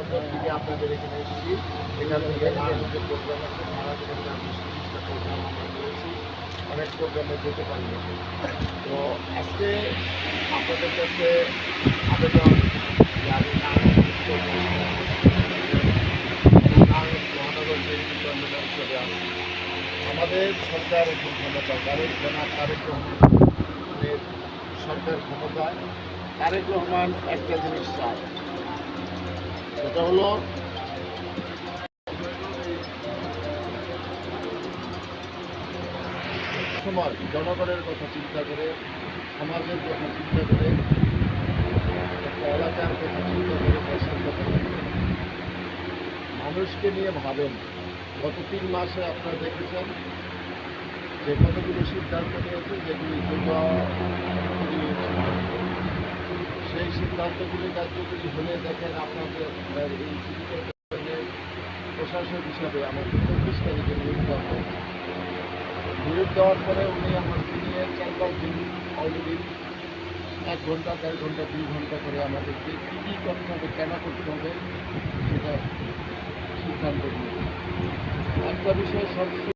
বছর থেকে আপনাদের এখানে এসেছি। এখান থেকে নানান যে প্রোগ্রাম আছে সারাদিনের আমি 30টা প্রোগ্রাম আমরা করেছি, অনেক প্রোগ্রামে যেতে পারি না। তো আজকে আপনাদের কাছে আবেদন যে আমি নারায়ণগঞ্জ মহানগর বিএনপি কনভেনর হিসেবে আছি। আমাদের সরকার এখন ক্ষমতা তারেক রহমানের সরকার ক্ষমতায়। তারেক রহমান একটা জিনিস চায়, সেটা হলো সময় জনগণের কথা চিন্তা করে, সমাজের কথা চিন্তা করে, একটা এলাকার কথা চিন্তা করে, দেশের কথা চিন্তা করে মানুষকে নিয়ে ভাবেন। গত 3 মাসে আপনারা দেখেছেন যে কতগুলো সিদ্ধান্ত নিয়েছে, যেগুলি সেই সিদ্ধান্তগুলি কার্যকরী হলে দেখেন আপনাদের এই সিটি কর্পোরেশনের প্রশাসক হিসাবে আমাদের 24 তারিখে নিয়োগ দেওয়া হয়েছে। নিয়োগ দেওয়ার পরে উনি আমাদের নিয়ে 4-5 দিন অলরেডি 1 ঘন্টা, 1.5 ঘন্টা, 2 ঘন্টা করে আমাদেরকে কী কী করতে হবে, কেন করতে হবে সেটা সিদ্ধান্ত নিয়েছে। একটা বিষয় সবচেয়ে